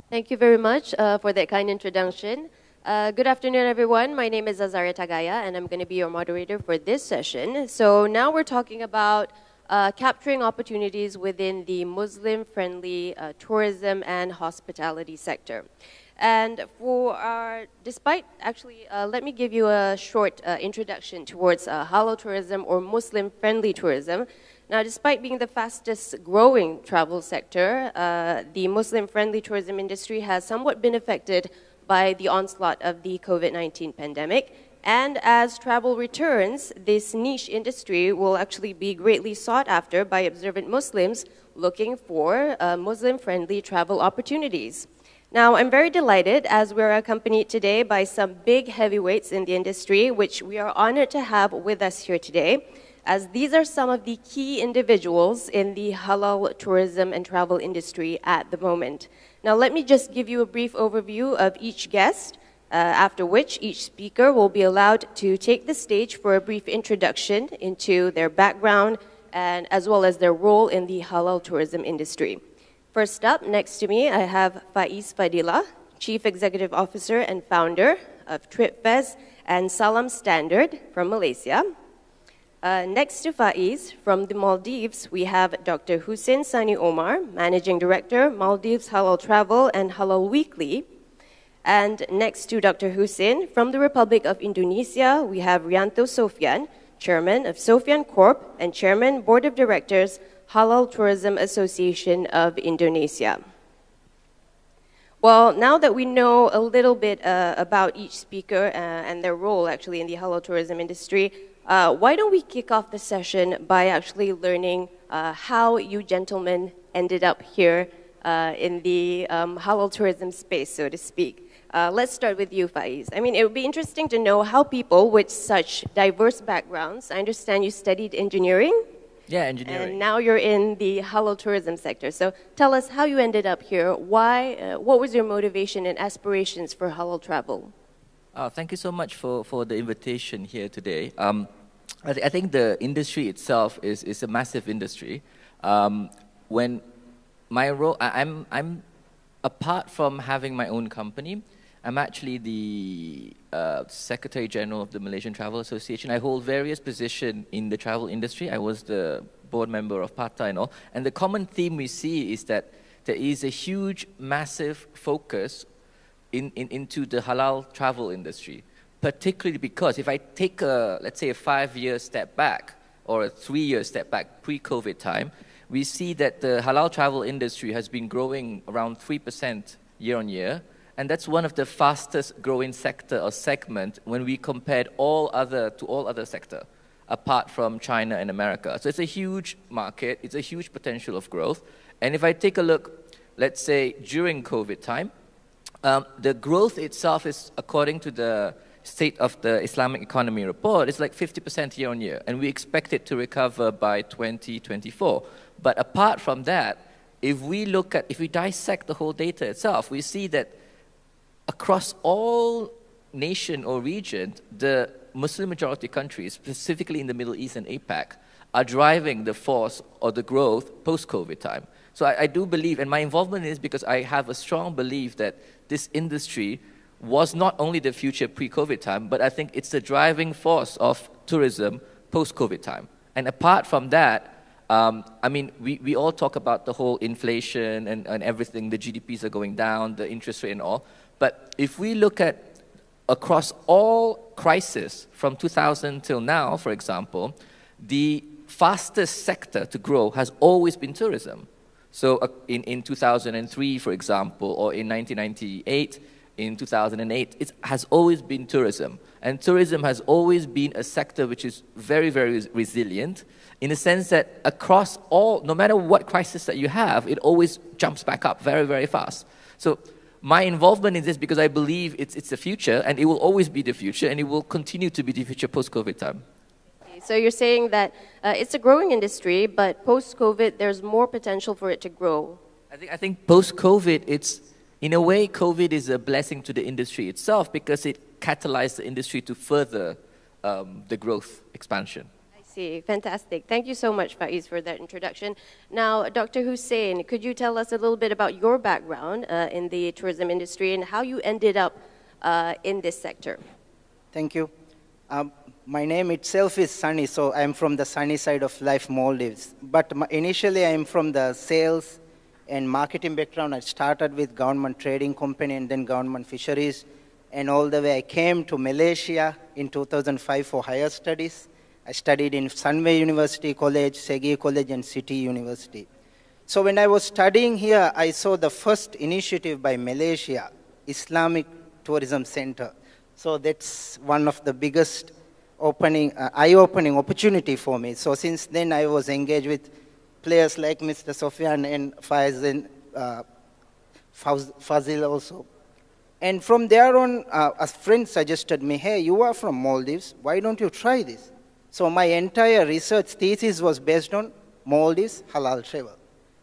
Thank you very much for that kind introduction. Good afternoon, everyone. My name is Azaria Tagaya, and I'm going to be your moderator for this session. So now we're talking about capturing opportunities within the Muslim-friendly tourism and hospitality sector. And let me give you a short introduction towards halal tourism or Muslim-friendly tourism. Now, despite being the fastest growing travel sector, the Muslim-friendly tourism industry has somewhat been affected by the onslaught of the COVID-19 pandemic. And as travel returns, this niche industry will actually be greatly sought after by observant Muslims looking for Muslim-friendly travel opportunities. Now, I'm very delighted as we're accompanied today by some big heavyweights in the industry, which we are honored to have with us here today, as these are some of the key individuals in the halal tourism and travel industry at the moment. Now, let me just give you a brief overview of each guest, after which each speaker will be allowed to take the stage for a brief introduction into their background and as well as their role in the halal tourism industry. First up, next to me, I have Faiz Fadila, Chief Executive Officer and founder of TripFest and Salam Standard from Malaysia. Next to Faiz, from the Maldives, we have Dr. Hussein Sani Omar, Managing Director, Maldives Halal Travel and Halal Weekly. And next to Dr. Hussein, from the Republic of Indonesia, we have Rianto Sofian, Chairman of Sofian Corp and Chairman, Board of Directors, Halal Tourism Association of Indonesia. Well, now that we know a little bit about each speaker and their role actually in the halal tourism industry, why don't we kick off the session by actually learning how you gentlemen ended up here in the halal tourism space, so to speak. Let's start with you, Faiz. I mean, it would be interesting to know how people with such diverse backgrounds, I understand you studied engineering? Yeah, engineering. And now you're in the halal tourism sector. So tell us how you ended up here. Why? What was your motivation and aspirations for halal travel? Thank you so much for the invitation here today. I think the industry itself is a massive industry. When my role, I'm apart from having my own company, I'm actually the Secretary General of the Malaysian Travel Association. I hold various positions in the travel industry. I was the board member of PATA and all. And the common theme we see is that there is a huge, massive focus into the halal travel industry. Particularly because if I take let's say a 5-year step back or a 3-year step back pre-COVID time, we see that the halal travel industry has been growing around 3% year on year. And that's one of the fastest growing sector or segment when we compared all other sector, apart from China and America. So it's a huge market, it's a huge potential of growth. And if I take a look, let's say during COVID time, the growth itself is, according to the State of the Islamic Economy report, it's like 50% year on year. And we expect it to recover by 2024. But apart from that, if we dissect the whole data itself, we see that across all nation or region, the Muslim majority countries, specifically in the Middle East and APAC, are driving the force or the growth post-COVID time. So I do believe, and my involvement is because I have a strong belief that this industry was not only the future pre-COVID time, but I think it's the driving force of tourism post-COVID time. And apart from that, I mean, we all talk about the whole inflation and everything, the GDPs are going down, the interest rate and all. But if we look at across all crises from 2000 till now, for example, the fastest sector to grow has always been tourism. So in 2003, for example, or in 1998, in 2008, it has always been tourism. And tourism has always been a sector which is very, very resilient in the sense that across all, no matter what crisis that you have, it always jumps back up very, very fast. So my involvement in this because I believe it's the future and it will always be the future and it will continue to be the future post-COVID time. So you're saying that it's a growing industry, but post-COVID, there's more potential for it to grow. I think post-COVID, it's, in a way, COVID is a blessing to the industry itself because it catalyzed the industry to further the growth expansion. see. Fantastic. Thank you so much, Faiz, for that introduction. Now, Dr. Hussein, could you tell us a little bit about your background in the tourism industry and how you ended up in this sector? Thank you. My name itself is Sunny, so I'm from the sunny side of life, Maldives. But initially, I'm from the sales and marketing background. I started with government trading company and then government fisheries. And all the way I came to Malaysia in 2005 for higher studies. I studied in Sunway University College, Segi College, and City University. So when I was studying here, I saw the first initiative by Malaysia, Islamic Tourism Center. So that's one of the biggest eye-opening opportunity for me. So since then, I was engaged with players like Mr. Sofyan and Faiz and Fazil also. And from there on, a friend suggested me, hey, you are from Maldives, why don't you try this? So my entire research thesis was based on Maldives halal travel.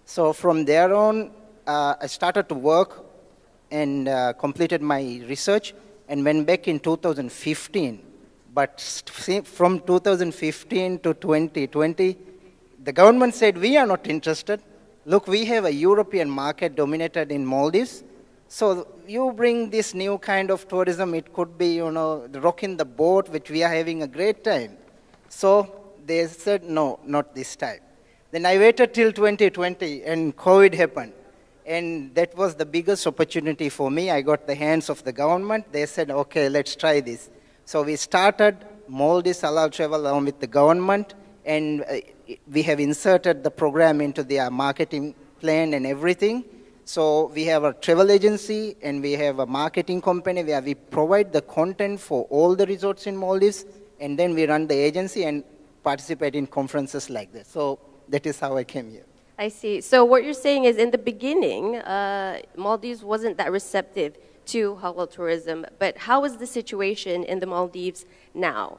So from there on, I started to work and completed my research and went back in 2015. But from 2015 to 2020, the government said, we are not interested. Look, we have a European market dominated in Maldives. So you bring this new kind of tourism, it could be, rocking the boat, which we are having a great time. So they said, no, not this time. Then I waited till 2020 and COVID happened. And that was the biggest opportunity for me. I got the hands of the government. They said, okay, let's try this. So we started Maldives Halal Travel along with the government, and we have inserted the program into their marketing plan and everything. So we have a travel agency and we have a marketing company where we provide the content for all the resorts in Maldives, and then we run the agency and participate in conferences like this. So that is how I came here. I see. So what you're saying is in the beginning, Maldives wasn't that receptive to halal tourism, but how is the situation in the Maldives now?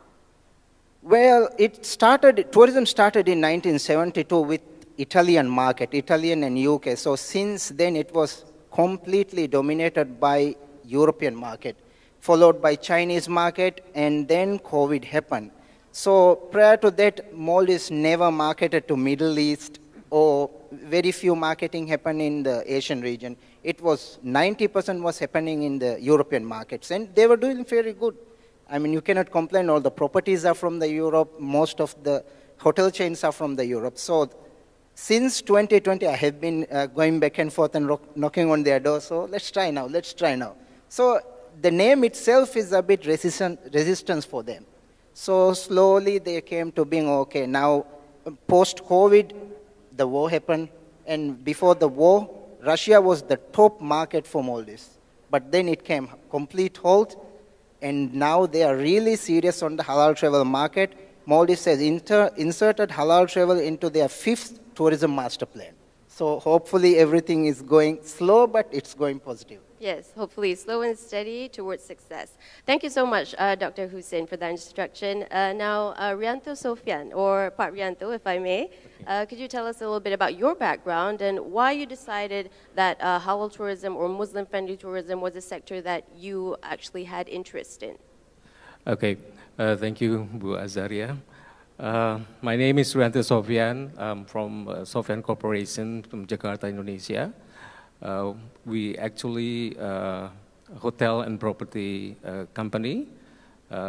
Well, tourism started in 1972 with Italian market, Italian and UK. So since then it was completely dominated by European market, followed by Chinese market, and then COVID happened. So prior to that, Maldives never marketed to Middle East, or very few marketing happened in the Asian region. It was 90% was happening in the European markets, and they were doing very good. I mean, you cannot complain. All the properties are from the Europe. Most of the hotel chains are from the Europe. So since 2020, I have been going back and forth and knocking on their door. So let's try now. Let's try now. So the name itself is a bit resistance for them. So slowly they came to being okay. Now, post-COVID, the war happened, and before the war, Russia was the top market for Maldives. But then it came complete halt, and now they are really serious on the halal travel market. Maldives has inserted halal travel into their 5th tourism master plan. So hopefully everything is going slow, but it's going positive. Yes, hopefully slow and steady towards success. Thank you so much, Dr. Hussein, for that introduction. Now, Rianto Sofyan, or Pak Rianto, if I may, could you tell us a little bit about your background and why you decided that halal tourism or Muslim-friendly tourism was a sector that you actually had interest in? Okay, thank you, Bu Azaria. My name is Rianto Sofyan. I'm from Sofyan Corporation from Jakarta, Indonesia. We actually a hotel and property company.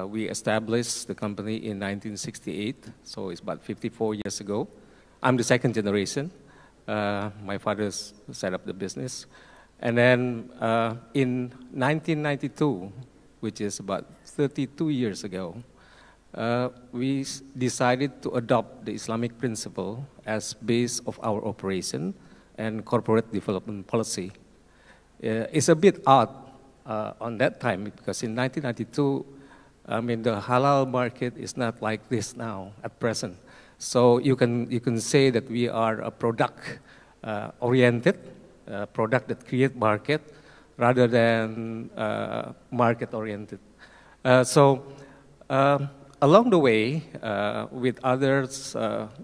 We established the company in 1968, so it's about 54 years ago. I'm the second generation. My father set up the business. And then in 1992, which is about 32 years ago, we decided to adopt the Islamic principle as base of our operation and corporate development policy. It's a bit odd on that time because in 1992, I mean, the halal market is not like this now at present. So you can say that we are a product oriented, product that create market rather than market oriented. Along the way, with others,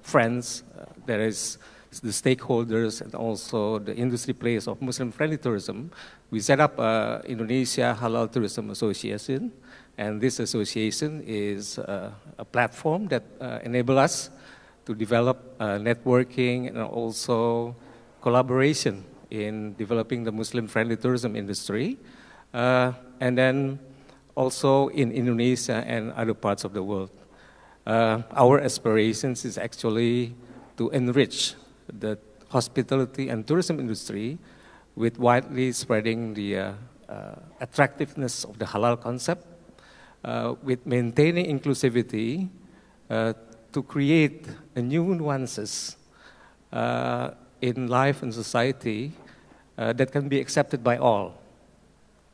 friends, there is the stakeholders and also the industry players of Muslim-friendly tourism, we set up Indonesia Halal Tourism Association, and this association is a platform that enables us to develop networking and also collaboration in developing the Muslim-friendly tourism industry, and then also in Indonesia and other parts of the world. Our aspirations is actually to enrich the hospitality and tourism industry with widely spreading the attractiveness of the halal concept, with maintaining inclusivity to create a new nuances in life and society that can be accepted by all.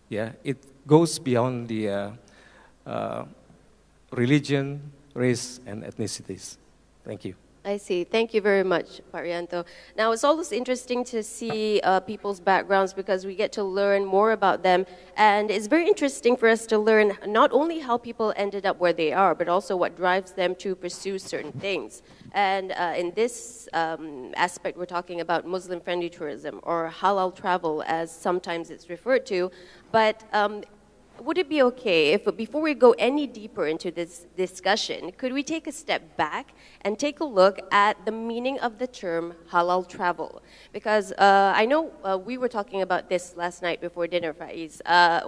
Yeah, it goes beyond the religion, race, and ethnicities. Thank you. I see. Thank you very much, Pak Rianto. Now, it's always interesting to see people's backgrounds because we get to learn more about them. And it's very interesting for us to learn not only how people ended up where they are, but also what drives them to pursue certain things. And in this aspect, we're talking about Muslim-friendly tourism, or halal travel, as sometimes it's referred to. But would it be okay if, before we go any deeper into this discussion, could we take a step back and take a look at the meaning of the term halal travel? Because I know we were talking about this last night before dinner, Faiz.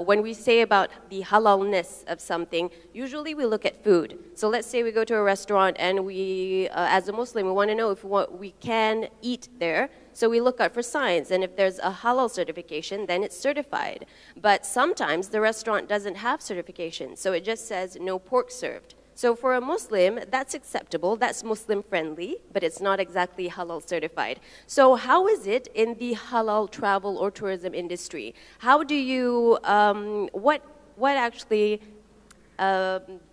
When we say about the halalness of something, usually we look at food. So let's say we go to a restaurant and we, as a Muslim, we want to know if we can eat there. So we look out for signs, and if there's a halal certification, then it's certified. But sometimes the restaurant doesn't have certification, so it just says no pork served. So for a Muslim, that's acceptable, that's Muslim-friendly, but it's not exactly halal certified. So how is it in the halal travel or tourism industry? How do you, what actually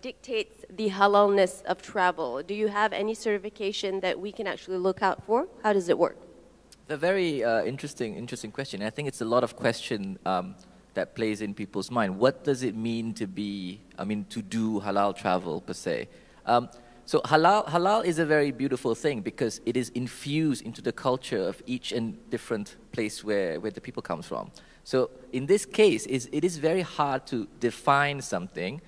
dictates the halalness of travel? Do you have any certification that we can actually look out for? How does it work? A very interesting question. I think it's a lot of question that plays in people's mind. What does it mean to do halal travel per se? So halal is a very beautiful thing because it is infused into the culture of each and different place where the people comes from. So in this case, it is very hard to define something,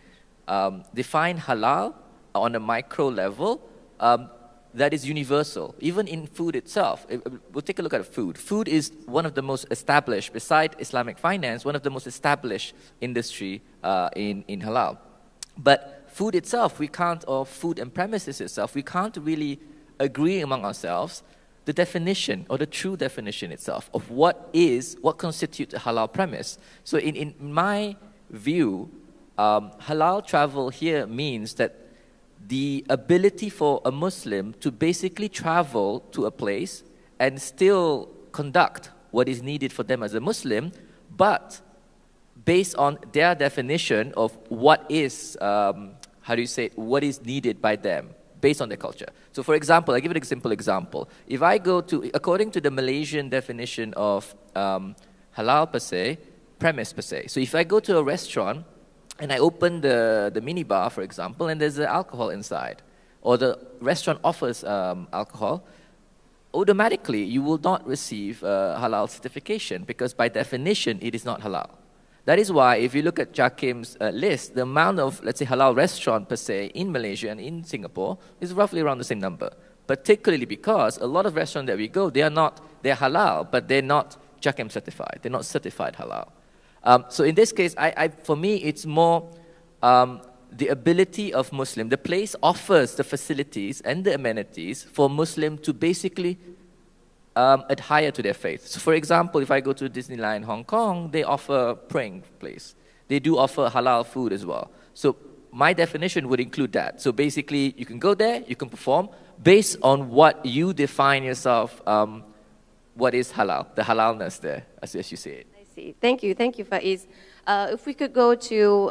define halal on a micro level, that is universal, even in food itself. We'll take a look at food. Food is one of the most established, beside Islamic finance, one of the most established industry in halal. But food itself, or food and premises itself, we can't really agree among ourselves the definition or the true definition itself of what constitutes a halal premise. So in my view, halal travel here means that the ability for a Muslim to basically travel to a place and still conduct what is needed for them as a Muslim, but based on their definition of what is, what is needed by them, based on their culture. So for example, I'll give it a simple example. If I go to, according to the Malaysian definition of halal per se, premise per se. So if I go to a restaurant, and I open the minibar, for example, and there's alcohol inside, or the restaurant offers alcohol, automatically you will not receive halal certification because by definition it is not halal. That is why if you look at Jakim's list, the amount of, let's say, halal restaurant per se in Malaysia and in Singapore is roughly around the same number. Particularly because a lot of restaurants that we go, they're halal, but they're not Jakim certified. They're not certified halal. So in this case, for me, it's more the ability of Muslim. The place offers the facilities and the amenities for Muslim to basically adhere to their faith. So for example, if I go to Disneyland Hong Kong, they offer a praying place. They do offer halal food as well. So my definition would include that. So basically, you can go there, you can perform, based on what you define yourself, what is halal, the halalness there, as you say it. Thank you, Faiz. If we could go to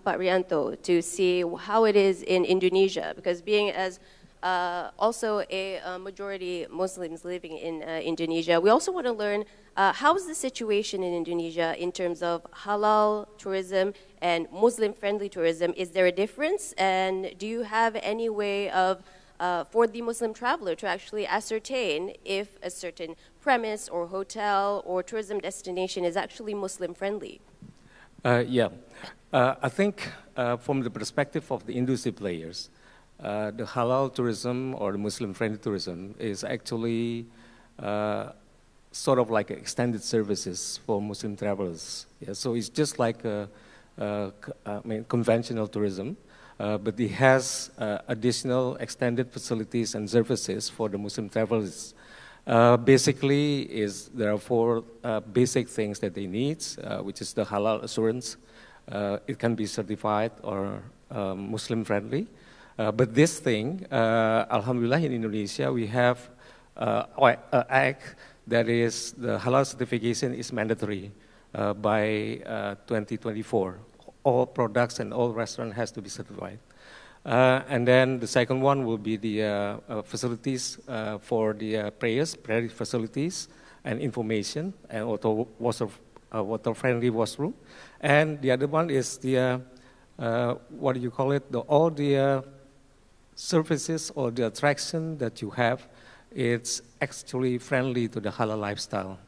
Pak Rianto to see how it is in Indonesia, because being as also a majority Muslims living in Indonesia, we also want to learn how is the situation in Indonesia in terms of halal tourism and Muslim-friendly tourism. Is there a difference? And do you have any way of for the Muslim traveler to actually ascertain if a certain premise or hotel or tourism destination is actually Muslim friendly? Yeah. I think from the perspective of the industry players, the halal tourism or the Muslim-friendly tourism is actually sort of like extended services for Muslim travelers. Yeah, so it's just like conventional tourism, but it has additional extended facilities and services for the Muslim travelers. Basically, there are four basic things that they need, which is the halal assurance. It can be certified or Muslim-friendly. But this thing, alhamdulillah, in Indonesia, we have an act that is the halal certification is mandatory by 2024. All products and all restaurants has to be certified. And then the second one will be the facilities for the prayer facilities and information and also water-friendly washroom. And the other one is the, what do you call it, all the services or the attraction that you have, it's actually friendly to the halal lifestyle.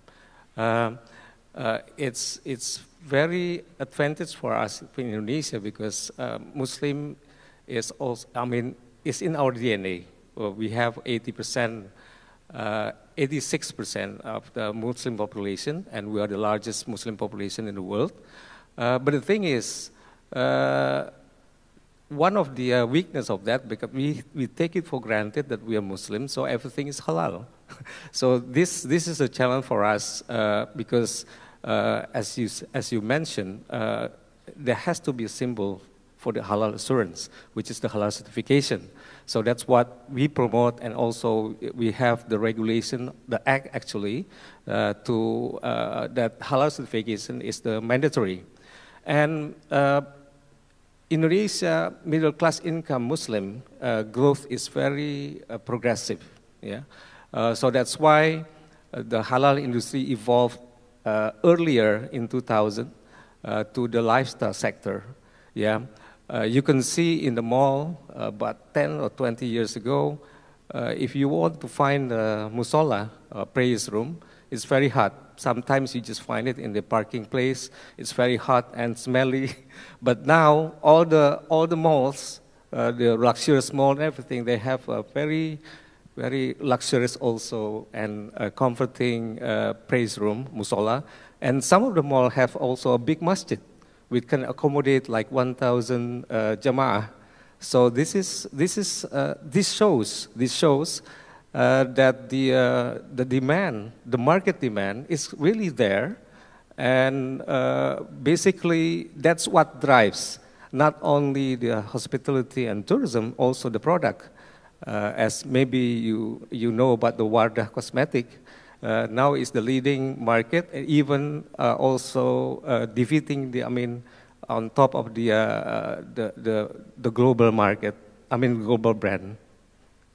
It's very advantage for us in Indonesia because Muslim is also, it's in our DNA. We have 86% of the Muslim population, and we are the largest Muslim population in the world. But the thing is, one of the weakness of that, because we take it for granted that we are Muslim, so everything is halal. So this is a challenge for us because, as you mentioned, there has to be a symbol for the halal assurance, which is the halal certification. So that's what we promote, and also we have the regulation, the act actually, that halal certification is the mandatory. And Indonesia middle class income Muslim growth is very progressive. Yeah, so that's why the halal industry evolved earlier in 2000 to the lifestyle sector. Yeah. You can see in the mall about 10 or 20 years ago, if you want to find a musola, a prayer room, it's very hard. Sometimes you just find it in the parking place. It's very hot and smelly. But now all the malls, the luxurious mall and everything, they have a very, very luxurious also and comforting prayer room, musola. And some of the malls have also a big masjid. We can accommodate like 1,000 jama'ah. So this shows that the demand, the market demand, is really there, and basically that's what drives not only the hospitality and tourism, also the product. As maybe you know about the Wardah cosmetic. Now is the leading market, even also defeating on top of the global market. Global brand.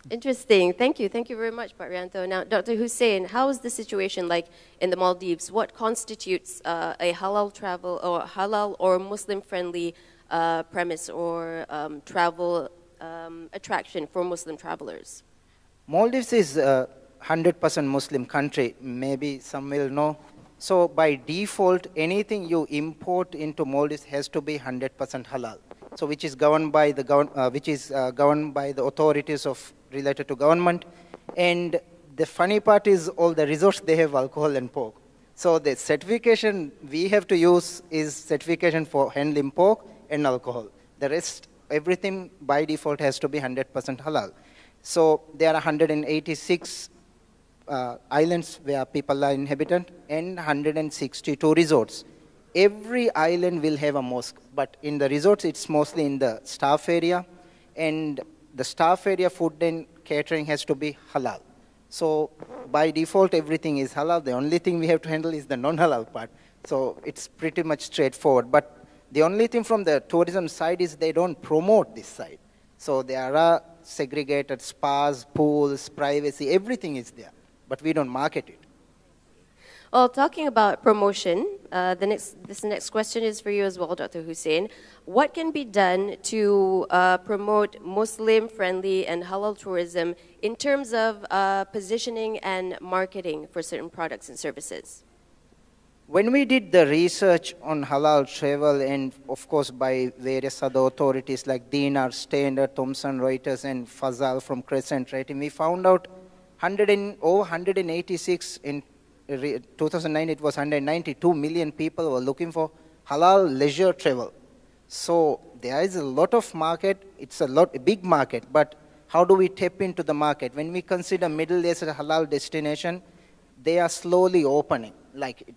Interesting. Thank you very much, Pak Rianto. Now, Dr. Hussein, how is the situation like in the Maldives? What constitutes a halal travel or halal or Muslim-friendly premise or travel attraction for Muslim travelers? Maldives is 100% Muslim country, maybe some will know. So by default, anything you import into Maldives has to be 100% halal. So which is governed by the authorities related to government. And the funny part is all the resorts, they have alcohol and pork. So the certification we have to use is certification for handling pork and alcohol. The rest, everything by default has to be 100% halal. So there are 186 islands where people are inhabitant and 162 resorts. Every island will have a mosque, but in the resorts it's mostly in the staff area, and the staff area food and catering has to be halal. So by default everything is halal. The only thing we have to handle is the non-halal part. So it's pretty much straightforward. But the only thing from the tourism side is they don't promote this side. So there are segregated spas, pools, privacy, everything is there. But we don't market it. Well, talking about promotion, this next question is for you as well, Dr. Hussein. What can be done to promote Muslim-friendly and halal tourism in terms of positioning and marketing for certain products and services? When we did the research on halal travel, and of course by various other authorities like Dinar, Standard, Thomson Reuters, and Fazal from Crescent Rating, we found out over 186 in 2009, it was 192 million people were looking for halal leisure travel. So there is a lot of market. It's a big market. But how do we tap into the market? When we consider Middle East as a halal destination, they are slowly opening. Like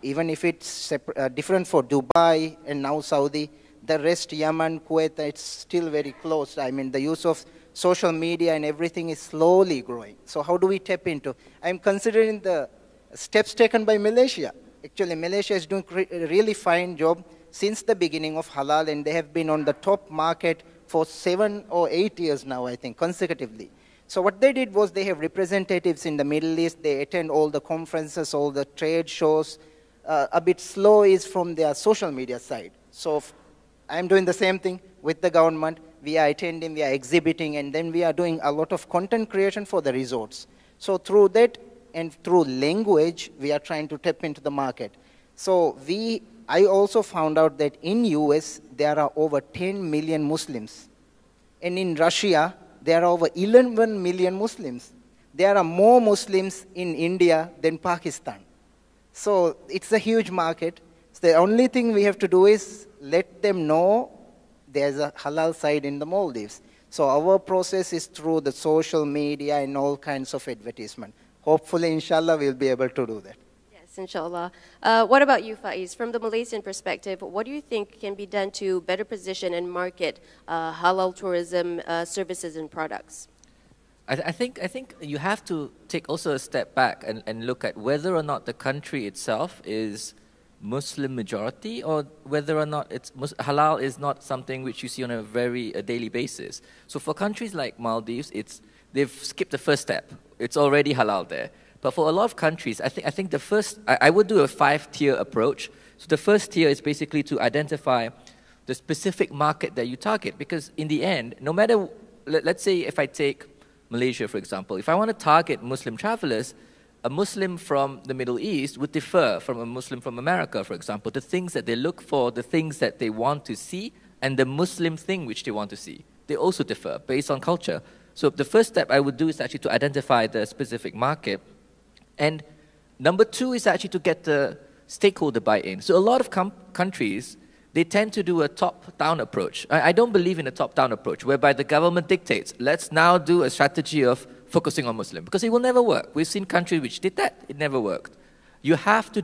even if it's different for Dubai and now Saudi, the rest, Yemen, Kuwait, it's still very closed. I mean, the use of social media and everything is slowly growing. So how do we tap into? I'm considering the steps taken by Malaysia. Actually, Malaysia is doing a really fine job since the beginning of halal, and they have been on the top market for 7 or 8 years now, I think, consecutively. So what they did was they have representatives in the Middle East. They attend all the conferences, all the trade shows. A bit slow is from their social media side. So I'm doing the same thing with the government. We are attending, we are exhibiting, and then we are doing a lot of content creation for the resorts. So through that, and through language, we are trying to tap into the market. So I also found out that in US, there are over 10 million Muslims. And in Russia, there are over 11 million Muslims. There are more Muslims in India than Pakistan. So it's a huge market. So the only thing we have to do is let them know there's a halal side in the Maldives. So our process is through the social media and all kinds of advertisement. Hopefully, inshallah, we'll be able to do that. Yes, inshallah. What about you, Faiz? From the Malaysian perspective, what do you think can be done to better position and market halal tourism services and products? I think you have to take also a step back and look at whether or not the country itself is Muslim majority, or whether or not halal is not something which you see on a daily basis. So for countries like Maldives, they've skipped the first step. It's already halal there. But for a lot of countries, I think I would do a 5-tier approach. So the first tier is basically to identify the specific market that you target. Because in the end, no matter, let's say if I take Malaysia, for example, if I want to target Muslim travelers, a Muslim from the Middle East would differ from a Muslim from America, for example. The things that they look for, the things that they want to see, and the Muslim thing which they want to see, they also differ based on culture. So the first step I would do is actually to identify the specific market. And number 2 is actually to get the stakeholder buy-in. So a lot of countries, they tend to do a top-down approach. I don't believe in a top-down approach, whereby the government dictates, let's now do a strategy of focusing on Muslim, because it will never work. We've seen countries which did that, it never worked. You have to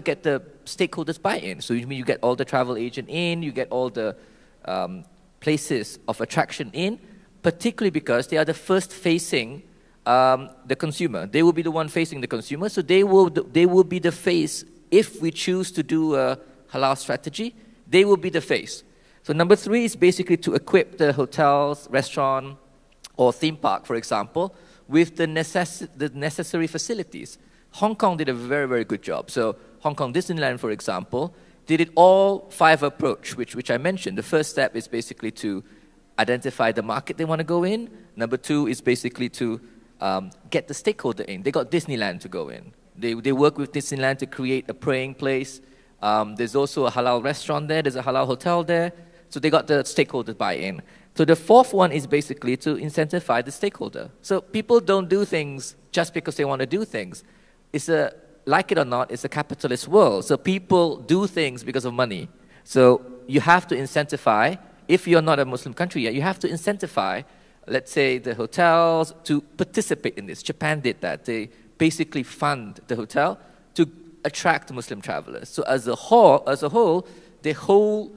get the stakeholders buy-in. So you get all the travel agent in, you get all the places of attraction in, particularly because they are the first facing the consumer. They will be the one facing the consumer, so they will be the face. If we choose to do a halal strategy, they will be the face. So number 3 is basically to equip the hotels, restaurant, or theme park, for example, with the necessary facilities. Hong Kong did a very, very good job. So Hong Kong Disneyland, for example, did it all 5 approach, which I mentioned. The first step is basically to identify the market they want to go in. Number 2 is basically to get the stakeholder in. They got Disneyland to go in. They work with Disneyland to create a praying place. There's also a halal restaurant there. There's a halal hotel there. So they got the stakeholder buy-in. So the 4th one is basically to incentivize the stakeholder. So people don't do things just because they want to do things. Like it or not, it's a capitalist world. So people do things because of money. So you have to incentivize. If you're not a Muslim country yet, you have to incentivize, let's say, the hotels to participate in this. Japan did that. They basically fund the hotel to attract Muslim travelers. So as a whole, the whole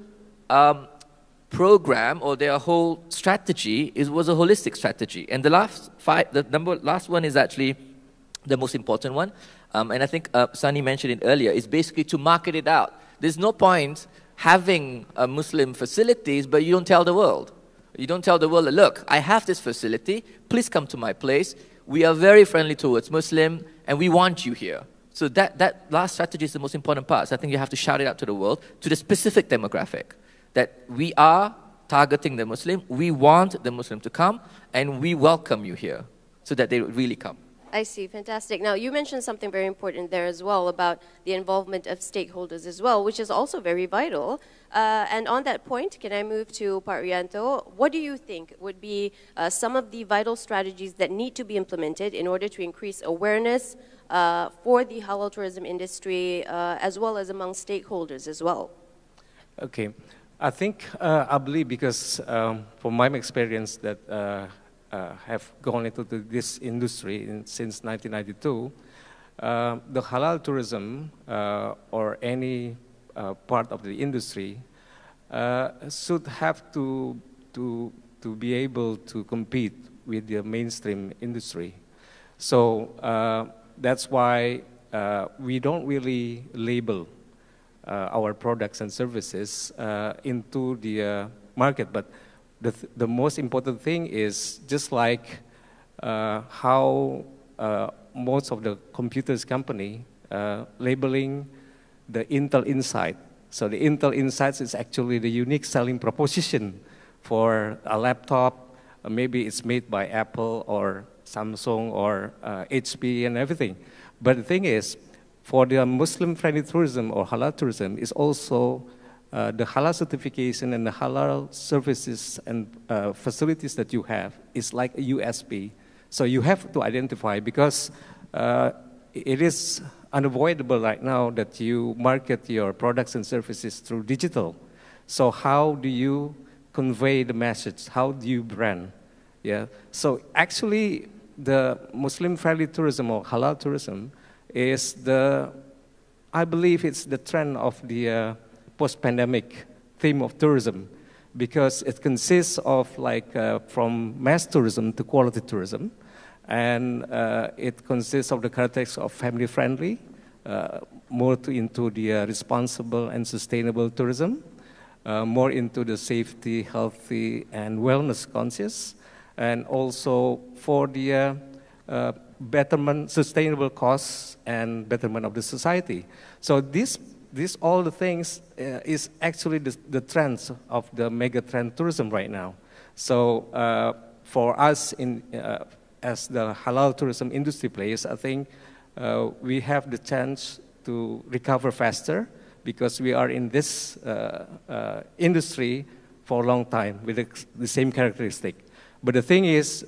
program or their whole strategy was a holistic strategy. And the last one is actually the most important one. And I think Sunny mentioned it earlier. Is basically to market it out. There's no point having Muslim facilities, but you don't tell the world. You don't tell the world, look, I have this facility. Please come to my place. We are very friendly towards Muslim, and we want you here. So that last strategy is the most important part. So I think you have to shout it out to the world, to the specific demographic, that we are targeting the Muslim, we want the Muslim to come, and we welcome you here, so that they really come. I see, fantastic. Now, you mentioned something very important there as well about the involvement of stakeholders as well, which is also very vital. And on that point, can I move to Pak Rianto? What do you think would be some of the vital strategies that need to be implemented in order to increase awareness for the halal tourism industry, as well as among stakeholders as well? Okay. I think, I believe, because from my experience that have gone into this industry since 1992, the halal tourism or any part of the industry should have to be able to compete with the mainstream industry. So that's why we don't really label our products and services into the market, but the most important thing is just like how most of the computers company labeling the Intel Insight. So the Intel Insights is actually the unique selling proposition for a laptop. Maybe it's made by Apple or Samsung or HP and everything. But the thing is, for the Muslim-friendly tourism or halal tourism is also the halal certification and the halal services and facilities that you have is like a USP. So you have to identify, because it is unavoidable right now that you market your products and services through digital. So how do you convey the message? How do you brand? Yeah. So actually, the Muslim-friendly tourism or halal tourism is I believe it's the trend of the post-pandemic theme of tourism, because it consists of from mass tourism to quality tourism, and it consists of the characteristics of family-friendly, more into the responsible and sustainable tourism, more into the safety, healthy, and wellness conscious, and also for the betterment, sustainable costs, and betterment of the society. So these all the things is actually the trends of the mega trend tourism right now. So for us as the halal tourism industry players, I think we have the chance to recover faster, because we are in this industry for a long time with the same characteristic. But the thing is,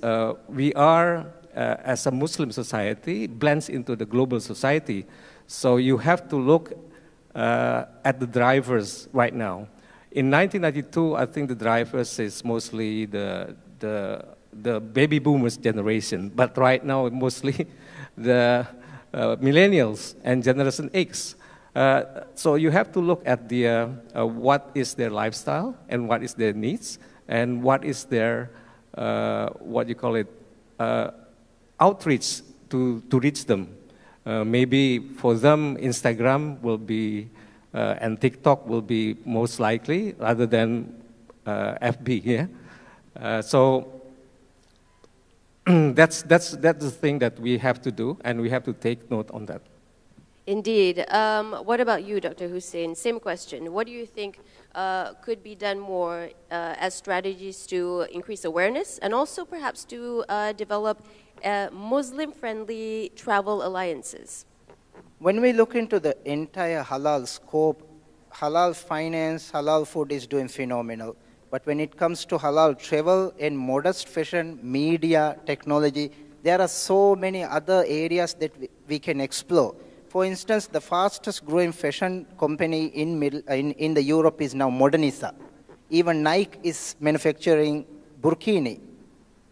we are, as a Muslim society, blends into the global society. So you have to look at the drivers right now. In 1992, I think the drivers is mostly the baby boomers generation, but right now mostly the millennials and Generation X. So you have to look at what is their lifestyle and what is their needs and what is their outreach to reach them. Maybe for them, Instagram will be and TikTok will be most likely rather than FB. Yeah. So that's the thing that we have to do, and we have to take note on that. Indeed. What about you, Dr. Hussein? Same question. What do you think could be done more as strategies to increase awareness, and also perhaps to develop Muslim-friendly travel alliances? When we look into the entire halal scope, halal finance, halal food is doing phenomenal. But when it comes to halal travel and modest fashion, media, technology, there are so many other areas that we can explore. For instance, the fastest growing fashion company in the Europe is now Modernisa. Even Nike is manufacturing burkini.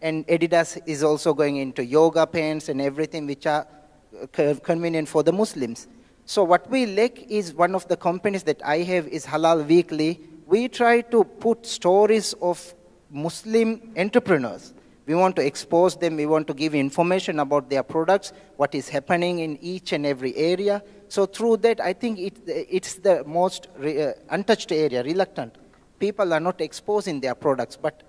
And Adidas is also going into yoga pants and everything which are convenient for the Muslims. So what we lack is, one of the companies that I have is Halal Weekly. We try to put stories of Muslim entrepreneurs. We want to expose them. We want to give information about their products, what is happening in each and every area. So through that, I think it's the most untouched area, reluctant. People are not exposing their products, but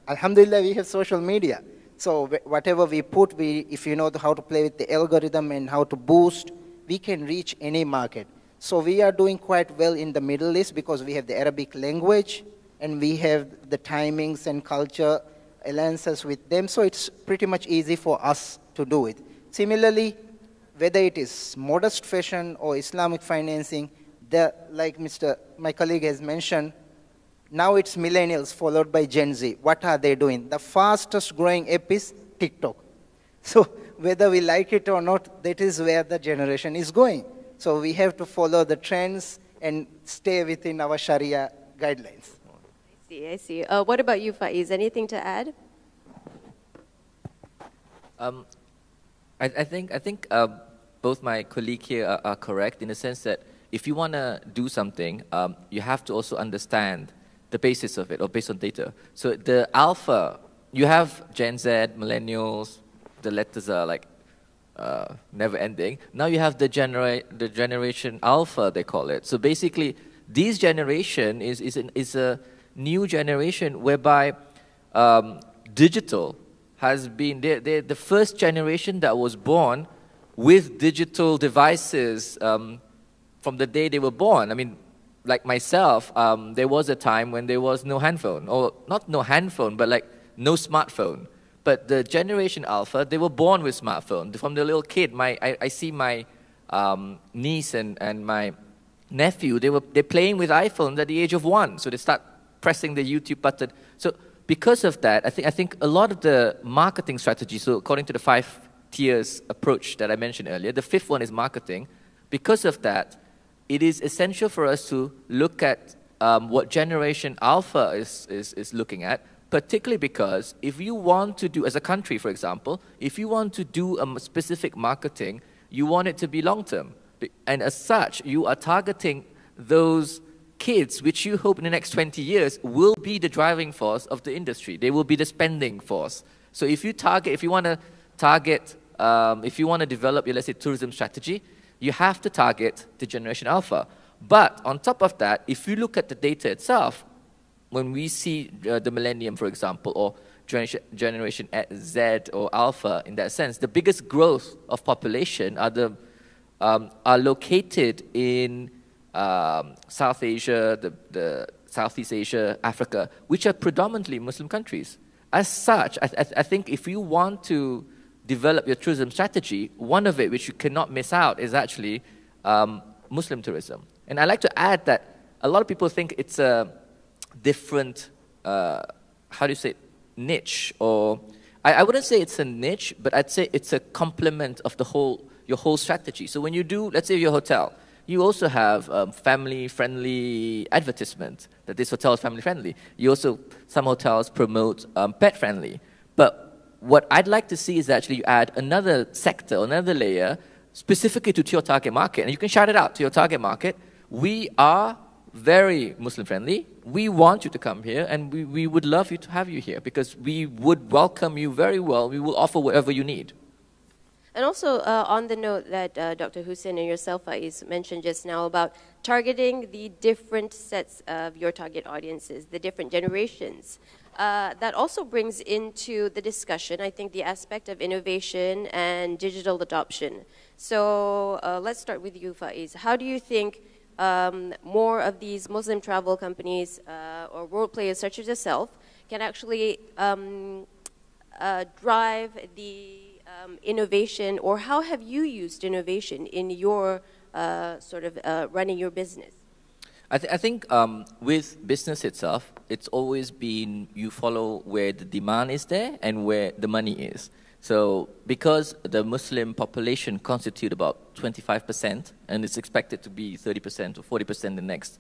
alhamdulillah, we have social media. So whatever we put, if you know how to play with the algorithm and how to boost we can reach any market. So we are doing quite well in the Middle East because we have the Arabic language and we have the timings and culture alliances with them. So it's pretty much easy for us to do it. Similarly, whether it is modest fashion or Islamic financing, like my colleague has mentioned, now it's millennials followed by Gen Z. What are they doing? The fastest growing app is TikTok. So whether we like it or not, that is where the generation is going. So we have to follow the trends and stay within our Sharia guidelines. I see. What about you, Faiz? Anything to add? I think both my colleague here are correct in the sense that if you want to do something, you have to also understand the basis of it, or based on data. So the alpha, you have Gen Z, millennials, the letters are like never ending. Now you have the generation alpha, they call it. So basically, this generation is a new generation whereby digital has been, they're the first generation that was born with digital devices from the day they were born. I mean, like myself, there was a time when there was no handphone, or not no handphone, but like no smartphone. But the generation alpha, they were born with smartphone. From the little kid, I see my niece and my nephew, they're playing with iPhones at the age of 1. So they start pressing the YouTube button. So because of that, I think a lot of the marketing strategy, so according to the 5 tiers approach that I mentioned earlier, the 5th one is marketing. Because of that, it is essential for us to look at what generation alpha is looking at, particularly because if you want to do, as a country, for example, if you want to do a specific marketing, you want it to be long-term. And as such, you are targeting those kids which you hope in the next 20 years will be the driving force of the industry. They will be the spending force. So if you want to target, if you want to develop your, let's say, tourism strategy, you have to target the generation alpha. But on top of that, if you look at the data itself, when we see the millennium, for example, or generation Z or alpha in that sense, the biggest growth of population are located in South Asia, the Southeast Asia, Africa, which are predominantly Muslim countries. As such, I think if you want to develop your tourism strategy, one of it which you cannot miss out is actually Muslim tourism. And I like to add that a lot of people think it's a different, how do you say it, niche, or I wouldn't say it's a niche, but I'd say it's a complement of your whole strategy. So when you do, let's say your hotel, you also have family-friendly advertisement, that this hotel is family-friendly. You also, some hotels promote pet-friendly. But what I'd like to see is actually you add another sector, another layer, specifically to your target market. And you can shout it out to your target market. We are very Muslim-friendly. We want you to come here, and we would love you to have you here because we would welcome you very well. We will offer whatever you need. And also, on the note that Dr. Hussein and yourself, Faiz, mentioned just now about targeting the different sets of your target audiences, the different generations, that also brings into the discussion, I think, the aspect of innovation and digital adoption. So let's start with you, Faiz. How do you think more of these Muslim travel companies or role players such as yourself can actually drive the innovation, or how have you used innovation in your running your business? I think with business itself, it's always been you follow where the demand is there and where the money is. So because the Muslim population constitute about 25% and it's expected to be 30% or 40% in the next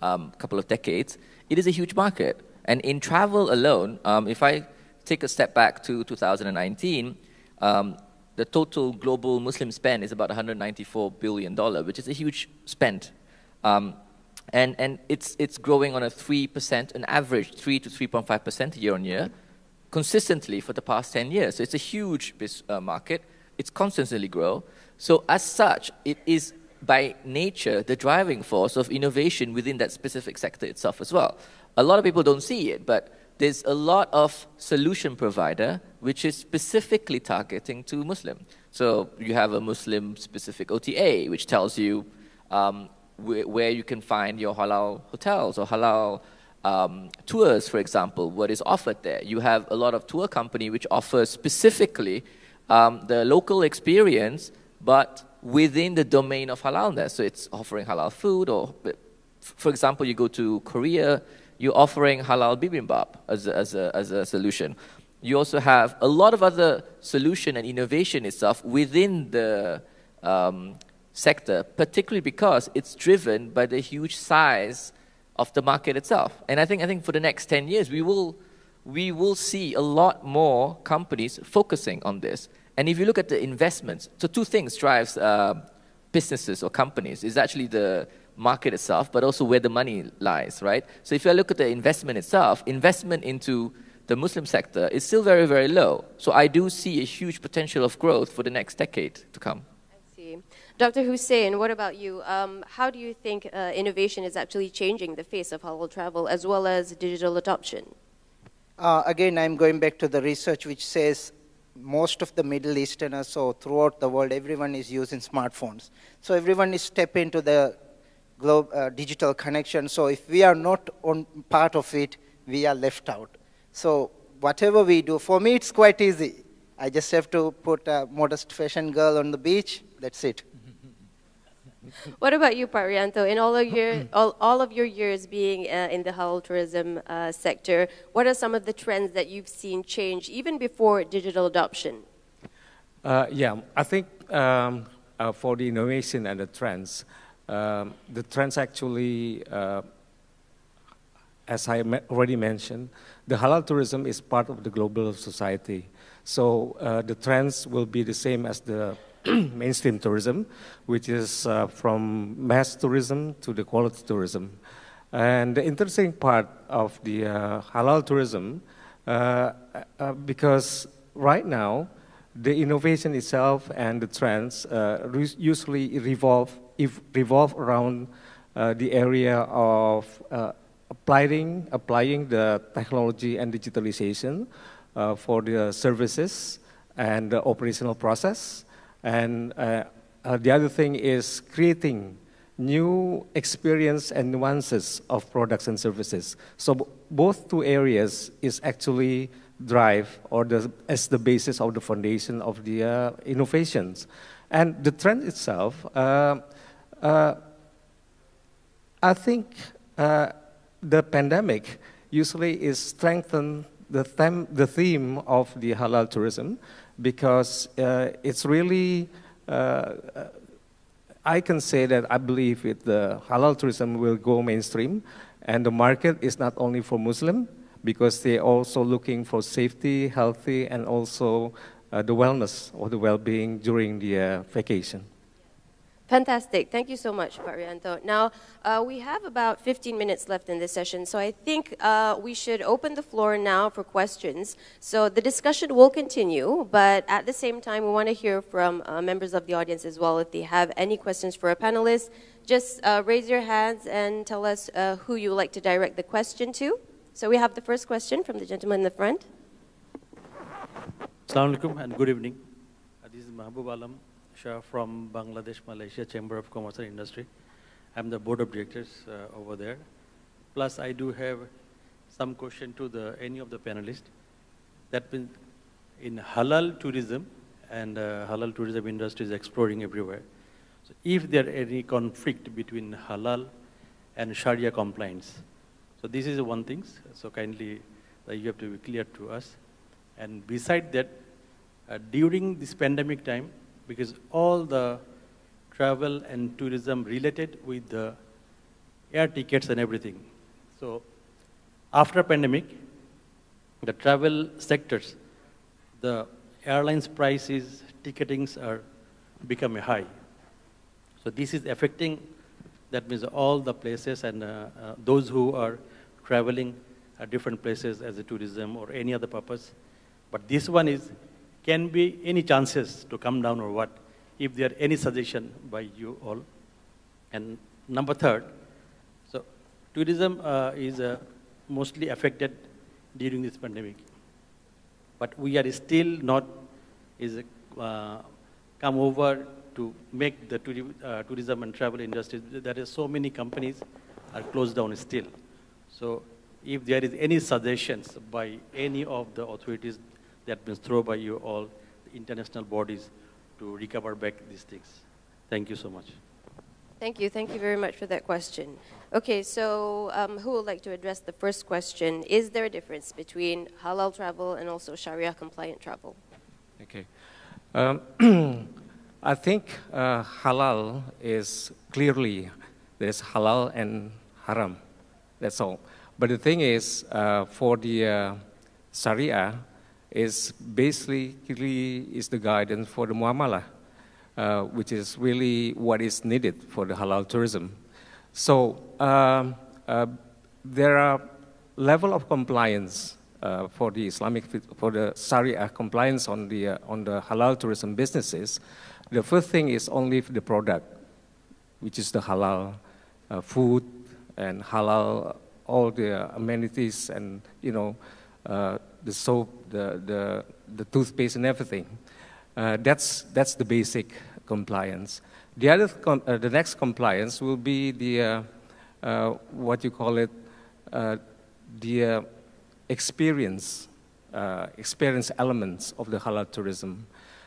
couple of decades, it is a huge market. And in travel alone, if I take a step back to 2019, the total global Muslim spend is about $194 billion, which is a huge spend. And it's growing on a 3%, an average 3 to 3.5% year on year, consistently for the past 10 years. So it's a huge market. It's constantly grow. So as such, it is by nature the driving force of innovation within that specific sector itself as well. A lot of people don't see it, but there's a lot of solution provider which is specifically targeting to Muslim. So you have a Muslim-specific OTA, which tells you where you can find your halal hotels or halal tours, for example, what is offered there. You have a lot of tour company which offers specifically the local experience, but within the domain of halalness. So it's offering halal food, or, for example, you go to Korea, you're offering halal bibimbap as a solution. You also have a lot of other solution and innovation itself within the sector, particularly because it's driven by the huge size of the market itself. And I think for the next 10 years, we will see a lot more companies focusing on this. And if you look at the investments, so two things drives businesses or companies. Is actually the market itself, but also where the money lies, right? So if you look at the investment itself, investment into the Muslim sector is still very, very low. So I do see a huge potential of growth for the next decade to come. Dr. Hussein, what about you? How do you think innovation is actually changing the face of halal travel as well as digital adoption? Again, I'm going back to the research which says most of the Middle Easterners, so throughout the world, everyone is using smartphones. So everyone is stepping into the digital connection. So if we are not on part of it, we are left out. So whatever we do, for me, it's quite easy. I just have to put a modest fashion girl on the beach. That's it. What about you, Parianto? In all of your years being in the halal tourism sector, what are some of the trends that you've seen change even before digital adoption? Yeah, I think for the innovation and the trends actually, as I already mentioned, the halal tourism is part of the global society. So the trends will be the same as the mainstream tourism, which is from mass tourism to the quality tourism. And the interesting part of the halal tourism, because right now, the innovation itself and the trends usually revolve around the area of applying the technology and digitalization for the services and the operational process. And the other thing is creating new experience and nuances of products and services. So both two areas is actually drive or as the basis of the foundation of the innovations. And the trend itself, I think the pandemic usually is strengthened the theme of the halal tourism, because it's really, I can say that I believe the halal tourism will go mainstream, and the market is not only for Muslim, because they're also looking for safety, healthy, and also the wellness or the well-being during the vacation. Fantastic. Thank you so much, Parianto. Now, we have about 15 minutes left in this session, so I think we should open the floor now for questions. So the discussion will continue, but at the same time, we want to hear from members of the audience as well. If they have any questions for our panelists, just raise your hands and tell us who you would like to direct the question to. So we have the first question from the gentleman in the front. Assalamu alaikum and good evening. This is Mahbub Alam Shah from Bangladesh, Malaysia Chamber of Commerce and Industry. I'm the board of directors over there. Plus, I do have some question to any of the panelists. That means in halal tourism, and halal tourism industry is exploring everywhere. So if there any conflict between halal and Sharia compliance, so this is one thing. So kindly, you have to be clear to us. And beside that, during this pandemic time, because all the travel and tourism related with the air tickets and everything. So after pandemic, the travel sectors, the airlines prices, ticketings are becoming high. So this is affecting, that means all the places and those who are traveling at different places as a tourism or any other purpose. But this one can be any chances to come down or what, if there are any suggestion by you all. And number third, so tourism is mostly affected during this pandemic. But we are still not come over to make the tourism and travel industry. There are so many companies are closed down still. So if there is any suggestions by any of the authorities that have been thrown by you all, the international bodies, to recover back these things. Thank you so much. Thank you. Thank you very much for that question. Okay, so who would like to address the first question? Is there a difference between halal travel and also Sharia-compliant travel? Okay. I think halal is clearly, there's halal and haram. That's all. But the thing is, for the Sharia, is basically is the guidance for the muamalah, which is really what is needed for the halal tourism. So there are level of compliance for the for the Sharia compliance on the halal tourism businesses. The first thing is only the product, which is the halal food and halal all the amenities and the soap, the toothpaste and everything. That's the basic compliance. The other the next compliance will be the what you call it, the experience elements of the halal tourism.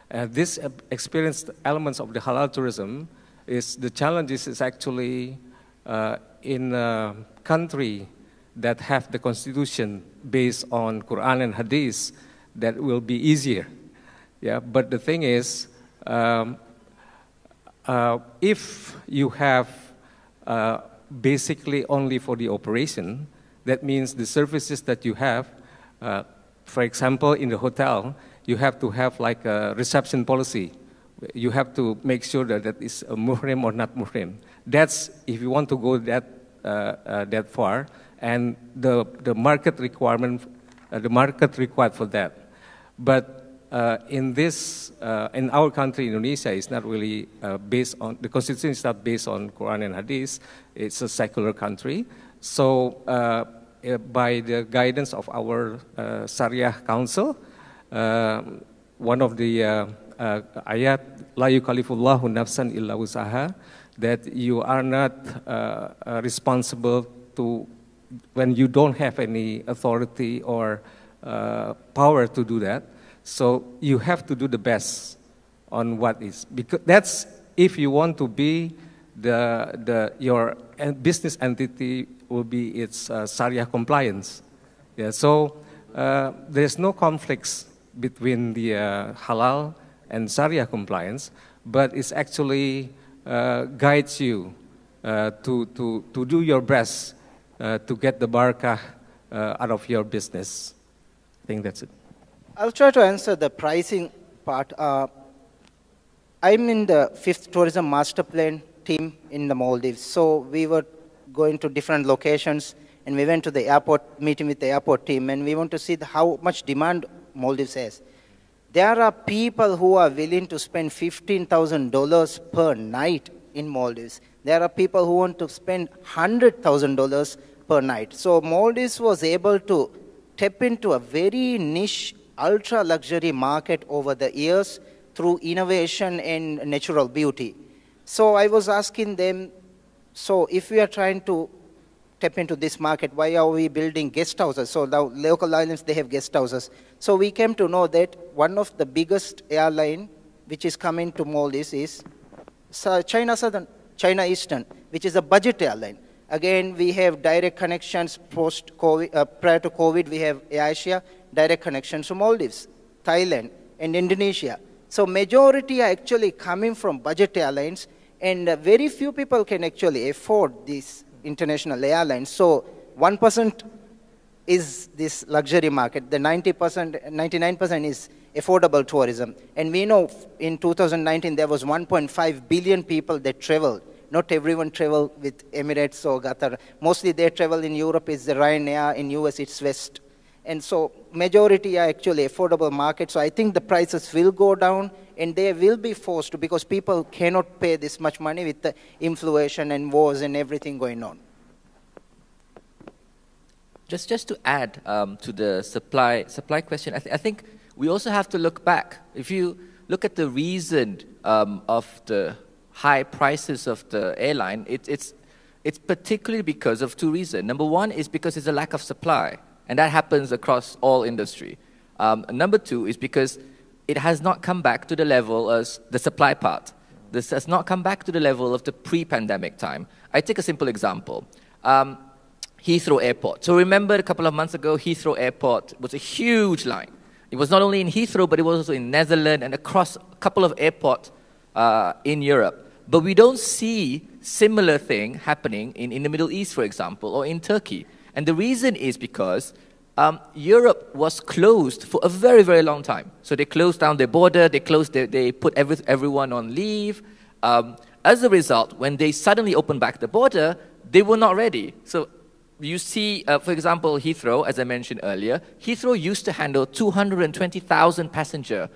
This experienced elements of the halal tourism is the challenges is actually in a country that have the constitution based on Quran and Hadith, that will be easier. Yeah, but the thing is, if you have basically only for the operation, that means the services that you have, for example, in the hotel, you have to have like a reception policy. You have to make sure that that is a muhrim or not muhrim. That's if you want to go that far, and the market requirement, the market required for that. But in our country, Indonesia, is not really based on, the constitution is not based on Quran and Hadith. It's a secular country. So by the guidance of our Sharia Council, one of the ayat, La yukallifullahu nafsan illa wusaha, that you are not responsible to, when you don't have any authority or power to do that. So you have to do the best on what is, because that's if you want to be your business entity will be its Sharia compliance. Yeah, so there's no conflicts between the halal and Sharia compliance, but it's actually guides you to do your best to get the barakah out of your business. I think that's it. I'll try to answer the pricing part. I'm in the 5th Tourism Master Plan team in the Maldives. So we were going to different locations, and we went to the airport, meeting with the airport team, and we want to see how much demand Maldives has. There are people who are willing to spend $15,000 per night in Maldives. There are people who want to spend $100,000 per night. So Maldives was able to tap into a very niche, ultra-luxury market over the years through innovation and natural beauty. So I was asking them, so if we are trying to tap into this market, why are we building guest houses? So now local islands, they have guest houses. So we came to know that one of the biggest airline which is coming to Maldives is China Eastern, which is a budget airline. Again, we have direct connections post-COVID, prior to COVID, we have Asia, direct connections to Maldives, Thailand, and Indonesia. So majority are actually coming from budget airlines, and very few people can actually afford these international airlines. So 1% is this luxury market. The 99% is affordable tourism. And we know in 2019 there was 1.5 billion people that traveled. Not everyone travel with Emirates or Qatar. Mostly they travel in Europe, it's the Ryanair, in US it's West. And so majority are actually affordable markets. So I think the prices will go down, and they will be forced to, because people cannot pay this much money with the inflation and wars and everything going on. Just to add to the supply question, I think we also have to look back. If you look at the reason of the high prices of the airline, it's particularly because of two reasons. Number one is because there's a lack of supply, and that happens across all industry. Number two is because it has not come back to the level as the supply part. This has not come back to the level of the pre-pandemic time. I take a simple example. Heathrow Airport. So remember a couple of months ago, Heathrow Airport was a huge line. It was not only in Heathrow, but it was also in Netherlands and across a couple of airports in Europe. But we don't see similar thing happening in the Middle East, for example, or in Turkey. And the reason is because Europe was closed for a very, very long time. So they closed down their border, they put everyone on leave. As a result, when they suddenly opened back the border, they were not ready. So you see, for example, Heathrow, as I mentioned earlier, Heathrow used to handle 220,000 passengers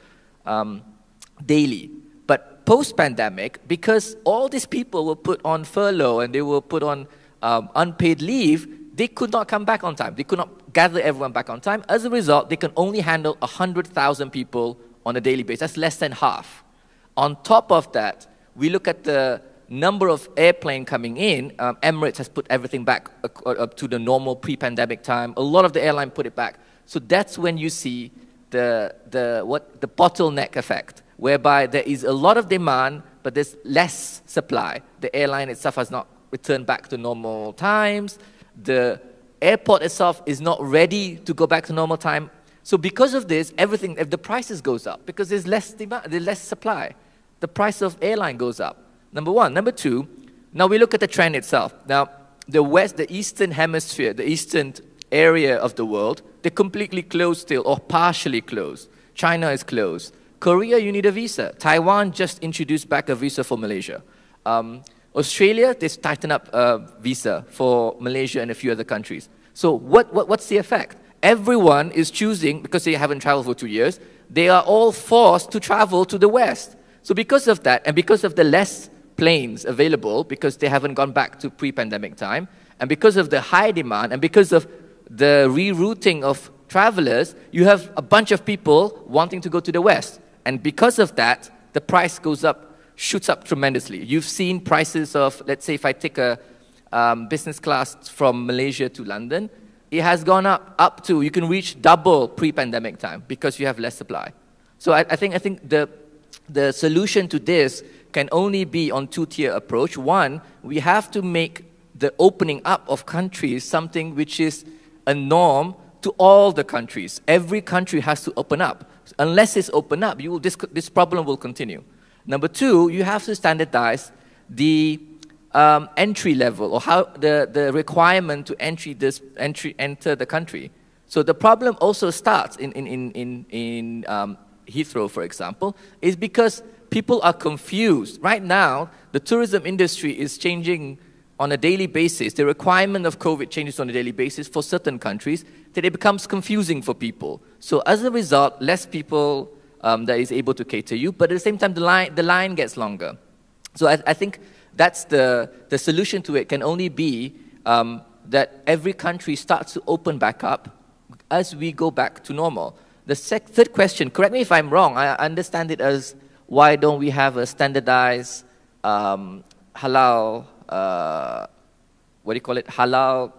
daily. But post-pandemic, because all these people were put on furlough and they were put on unpaid leave, they could not come back on time. They could not gather everyone back on time. As a result, they can only handle 100,000 people on a daily basis. That's less than half. On top of that, we look at the number of airplane coming in. Emirates has put everything back up to the normal pre-pandemic time. A lot of the airline put it back. So that's when you see the bottleneck effect, whereby there is a lot of demand, but there's less supply. The airline itself has not returned back to normal times. The airport itself is not ready to go back to normal time. So because of this, everything, if the prices goes up, because there's less demand, there's less supply, the price of airline goes up. Number one. Number two, now we look at the trend itself. Now, the eastern hemisphere, the eastern area of the world, they're completely closed still, or partially closed. China is closed. Korea, you need a visa. Taiwan just introduced back a visa for Malaysia. Australia, they've tightened up visa for Malaysia and a few other countries. So what's the effect? Everyone is choosing, because they haven't traveled for 2 years, they are all forced to travel to the West. So because of that, and because of the less planes available, because they haven't gone back to pre-pandemic time, and because of the high demand, and because of the rerouting of travelers, you have a bunch of people wanting to go to the West. And because of that, the price goes up, shoots up tremendously. You've seen prices of, let's say if I take a business class from Malaysia to London, it has gone up to, you can reach double pre-pandemic time because you have less supply. So I think the solution to this can only be on two-tier approach. One, we have to make the opening up of countries something which is a norm to all the countries. Every country has to open up. Unless it's open up, this problem will continue. Number two, you have to standardize the entry level, or how the requirement to enter the country. So the problem also starts in Heathrow, for example, is because people are confused. Right now, the tourism industry is changing on a daily basis. The requirement of COVID changes on a daily basis for certain countries, that it becomes confusing for people. So as a result, less people that is able to cater you, but at the same time, the line gets longer. So I think that's the solution to it can only be that every country starts to open back up as we go back to normal. The third question, correct me if I'm wrong, I understand it as, why don't we have a standardized halal, what do you call it, halal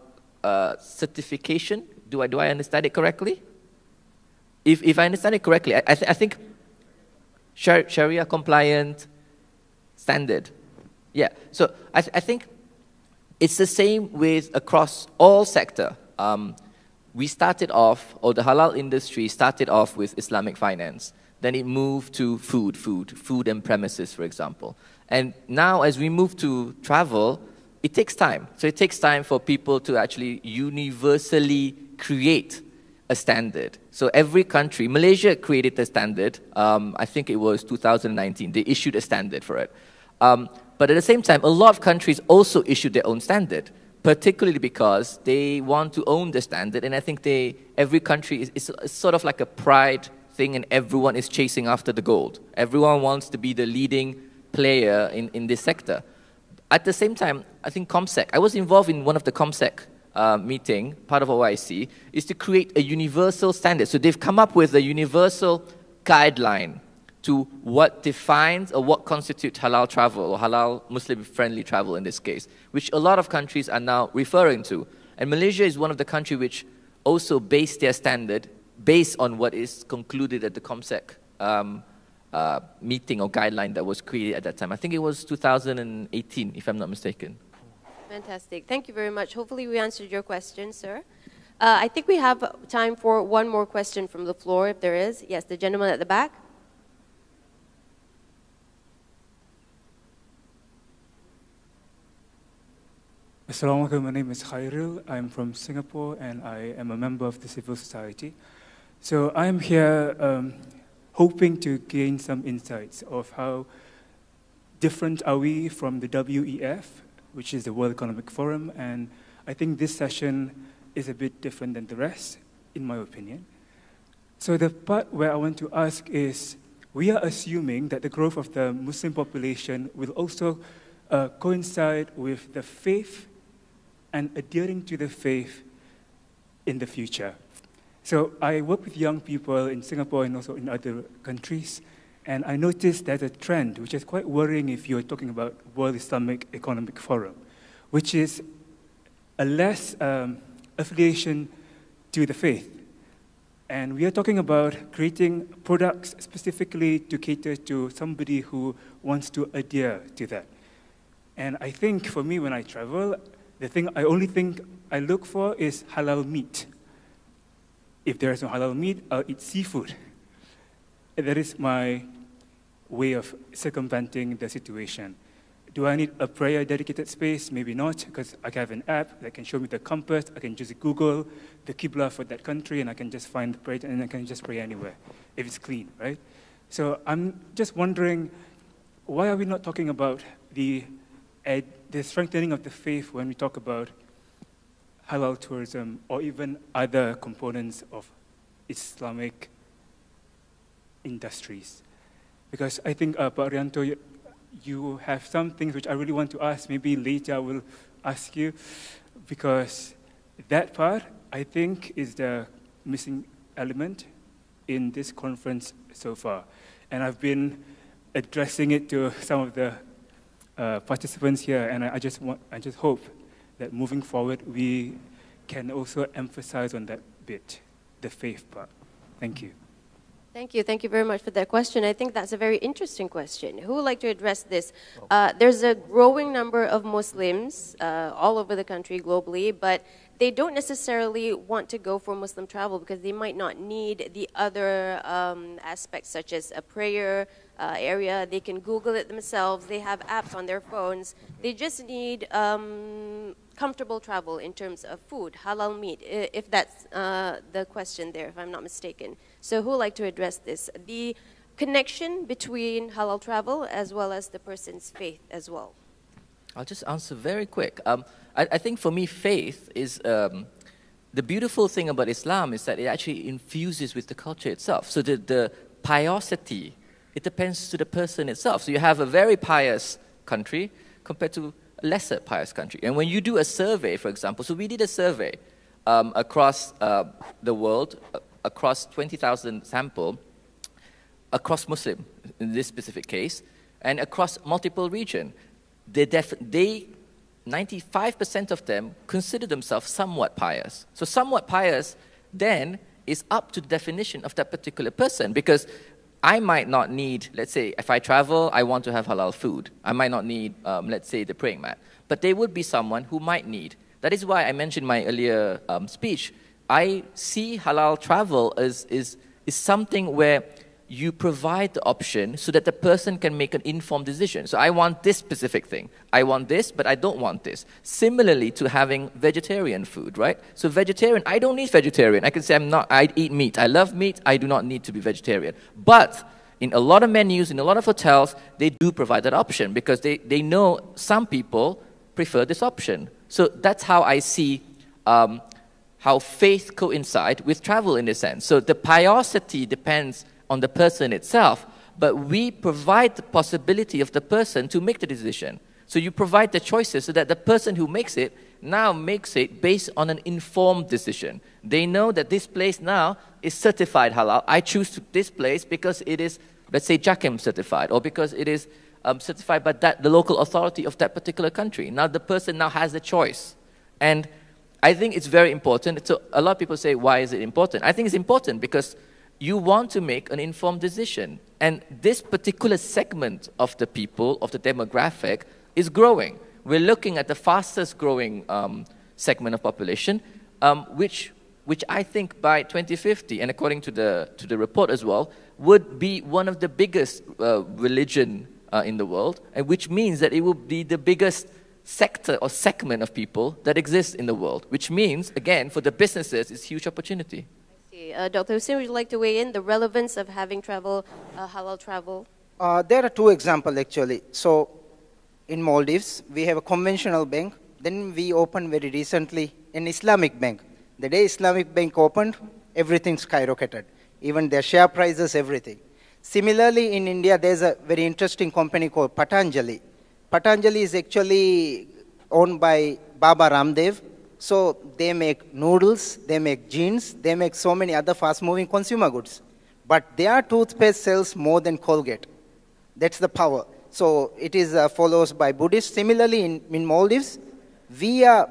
certification? Do I understand it correctly? If I understand it correctly, I think Sharia compliant standard. Yeah, so I think it's the same with across all sector. We started off, or the halal industry started off with Islamic finance. Then it moved to food and premises, for example. And now as we move to travel, it takes time. So it takes time for people to actually universally create a standard. So every country, Malaysia created a standard, I think it was 2019, they issued a standard for it. But at the same time, a lot of countries also issued their own standard, particularly because they want to own the standard, and I think every country is sort of like a pride thing, and everyone is chasing after the gold. Everyone wants to be the leading player in this sector. At the same time, I think ComSec, I was involved in one of the ComSec meeting, part of OIC, is to create a universal standard. So they've come up with a universal guideline to what defines or what constitutes halal travel or halal Muslim-friendly travel in this case, which a lot of countries are now referring to. And Malaysia is one of the countries which also base their standard based on what is concluded at the COMSEC meeting or guideline that was created at that time. I think it was 2018, if I'm not mistaken. Fantastic. Thank you very much. Hopefully we answered your question, sir. I think we have time for one more question from the floor, if there is. Yes, the gentleman at the back. Assalamualaikum, my name is Khairil. I'm from Singapore and I am a member of the civil society. So I'm here hoping to gain some insights of how different are we from the WEF, which is the World Economic Forum, and I think this session is a bit different than the rest, in my opinion. So the part where I want to ask is, we are assuming that the growth of the Muslim population will also coincide with the faith and adhering to the faith in the future. So I work with young people in Singapore and also in other countries, and I noticed there's a trend which is quite worrying if you're talking about World Islamic Economic Forum, which is a less affiliation to the faith. And we are talking about creating products specifically to cater to somebody who wants to adhere to that. And I think for me, when I travel, the only thing I look for is halal meat. If there is no halal meat, I'll eat seafood. And that is my way of circumventing the situation. Do I need a prayer dedicated space? Maybe not, because I have an app that can show me the compass. I can just Google the Qibla for that country, and I can just find the prayer, and I can just pray anywhere, if it's clean, right? So I'm just wondering, why are we not talking about the strengthening of the faith when we talk about halal tourism or even other components of Islamic industries? Because I think, Pak Rianto, you have some things which I really want to ask. Maybe later I will ask you, because that part, I think, is the missing element in this conference so far. And I've been addressing it to some of the participants here, and I just hope that moving forward we can also emphasize on that bit, the faith part. Thank you. Thank you. Thank you very much for that question. I think that's a very interesting question. Who would like to address this? There's a growing number of Muslims all over the country globally, but they don't necessarily want to go for Muslim travel because they might not need the other aspects such as a prayer area. They can Google it themselves. They have apps on their phones. They just need comfortable travel in terms of food, halal meat, if that's the question there, if I'm not mistaken. So who would like to address this? The connection between halal travel as well as the person's faith as well. I'll just answer very quick. I think for me, faith is, the beautiful thing about Islam is that it actually infuses with the culture itself. So the piosity, it depends to the person itself. So you have a very pious country compared to a lesser pious country. And when you do a survey, for example, so we did a survey across the world, across 20,000 sample, across Muslim, in this specific case, and across multiple regions. 95% of them consider themselves somewhat pious. So somewhat pious then is up to the definition of that particular person, because I might not need, let's say, if I travel, I want to have halal food. I might not need, let's say, the praying mat. But there would be someone who might need. That is why I mentioned in my earlier speech, I see halal travel as something where you provide the option so that the person can make an informed decision. So I want this specific thing. I want this, but I don't want this. Similarly to having vegetarian food, right? So vegetarian, I don't need vegetarian. I can say I eat meat. I love meat. I do not need to be vegetarian. But in a lot of menus, in a lot of hotels, they do provide that option because they know some people prefer this option. So that's how I see how faith coincides with travel in a sense. So the piosity depends on the person itself, but we provide the possibility of the person to make the decision. So you provide the choices so that the person who makes it now makes it based on an informed decision. They know that this place now is certified halal. I choose this place because it is, let's say, JAKIM certified, or because it is certified by the local authority of that particular country. Now the person now has the choice. And I think it's very important. So a lot of people say, why is it important? I think it's important because you want to make an informed decision. And this particular segment of the people, of the demographic, is growing. We're looking at the fastest growing segment of population, which I think by 2050, and according to the report as well, would be one of the biggest religion in the world, and which means that it will be the biggest sector or segment of people that exists in the world, which means, again, for the businesses, it's a huge opportunity. I see. Dr. Hussein, would you like to weigh in the relevance of having travel, halal travel? There are two examples, actually. So, in Maldives, we have a conventional bank. Then we opened very recently an Islamic bank. The day Islamic bank opened, everything skyrocketed. Even their share prices, everything. Similarly, in India, there's a very interesting company called Patanjali. Patanjali is actually owned by Baba Ramdev. So they make noodles, they make jeans, they make so many other fast-moving consumer goods. But their toothpaste sells more than Colgate. That's the power. So it is followed by Buddhists. Similarly, in Maldives, we are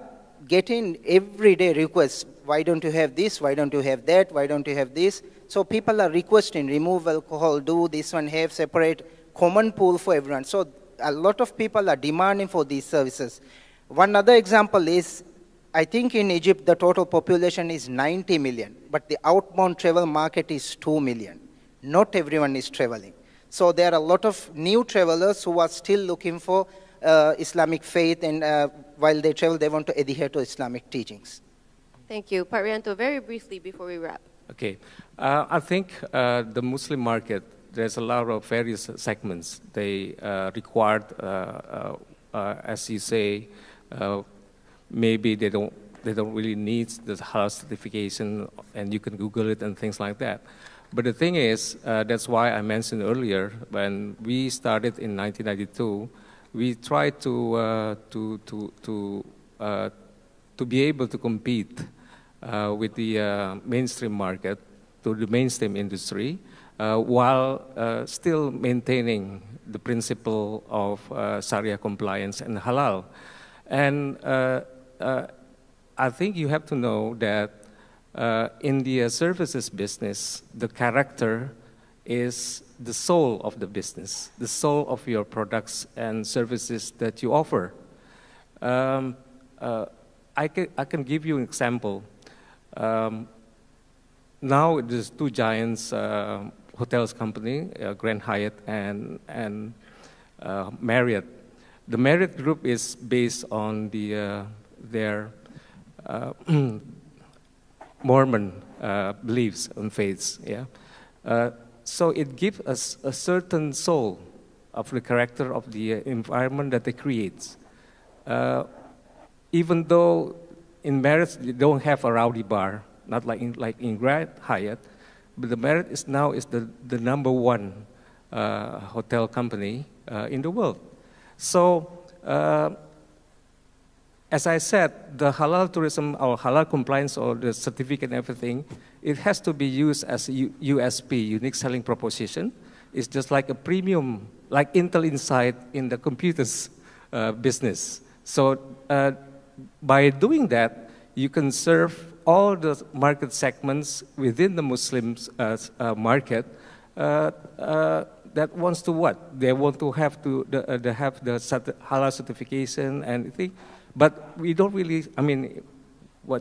getting everyday requests. Why don't you have this? Why don't you have that? Why don't you have this? So people are requesting, remove alcohol, do this one, have separate common pool for everyone. So a lot of people are demanding for these services. One other example is, I think in Egypt, the total population is 90 million, but the outbound travel market is 2 million. Not everyone is traveling. So there are a lot of new travelers who are still looking for Islamic faith, and while they travel, they want to adhere to Islamic teachings. Thank you. Pak Rianto, very briefly before we wrap. Okay. I think the Muslim market, there's a lot of various segments. They required, as you say, maybe they don't really need the halal certification, and you can Google it and things like that. But the thing is, that's why I mentioned earlier, when we started in 1992, we tried to be able to compete with the mainstream market, to the mainstream industry, while still maintaining the principle of Sharia compliance and halal. And I think you have to know that in the services business, the character is the soul of the business, the soul of your products and services that you offer. I can give you an example. Now there's two giants hotels company, Grand Hyatt and Marriott. The Marriott Group is based on their Mormon beliefs and faiths. Yeah, so it gives us a certain soul of the character of the environment that they create. Even though in Marriott they don't have a rowdy bar, not like in Grand Hyatt, but the Marriott is now the #1 hotel company in the world. So, as I said, the halal tourism or halal compliance or the certificate and everything, it has to be used as a USP, unique selling proposition. It's just like a premium, like Intel Inside in the computers business. So by doing that, you can serve all the market segments within the Muslim market that wants to what? They want to have the halal certification and everything. But we don't really,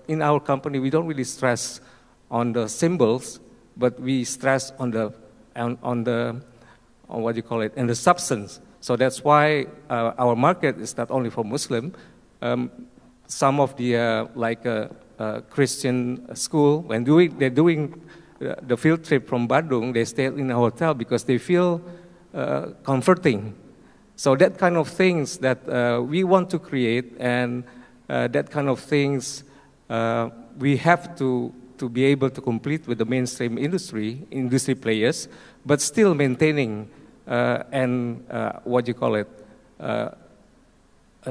in our company, we don't really stress on the symbols, but we stress on what you call it, and the substance. So that's why our market is not only for Muslim. Some of the Christian school, when they're doing the field trip from Bandung, they stay in a hotel because they feel comforting. So that kind of things that we want to create, and that kind of things we have to be able to compete with the mainstream industry players, but still maintaining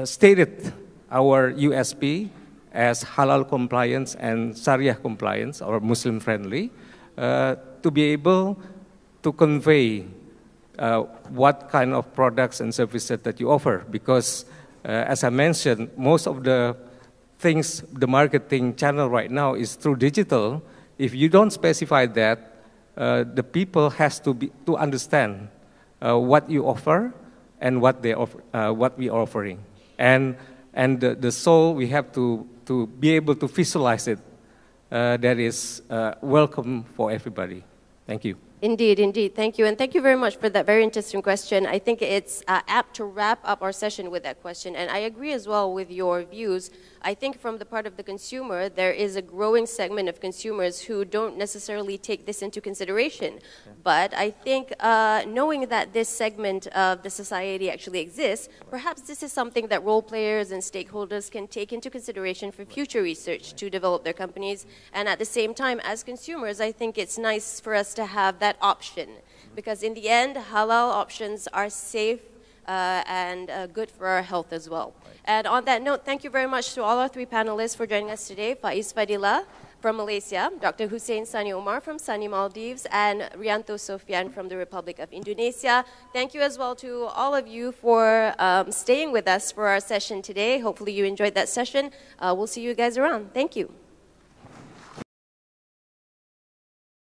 stated our USP as halal compliance and Sharia compliance, or Muslim friendly, to be able to convey what kind of products and services that you offer. Because as I mentioned, most of the things, the marketing channel right now is through digital. If you don't specify that, the people has to understand what you offer and what they offer, what we are offering, and the soul, we have to be able to visualize it. That is welcome for everybody. Thank you. Indeed, indeed. Thank you. And thank you very much for that very interesting question. I think it's apt to wrap up our session with that question. And I agree as well with your views. I think from the part of the consumer, there is a growing segment of consumers who don't necessarily take this into consideration. Yeah. But I think knowing that this segment of the society actually exists, perhaps this is something that role players and stakeholders can take into consideration for future research to develop their companies. And at the same time, as consumers, I think it's nice for us to have that option. Because in the end, halal options are safe and good for our health as well. And on that note, thank you very much to all our three panelists for joining us today. Faiz Fadila from Malaysia, Dr. Hussein Sani Omar from Sani Maldives, and Rianto Sofian from the Republic of Indonesia. Thank you as well to all of you for staying with us for our session today. Hopefully you enjoyed that session. We'll see you guys around. Thank you.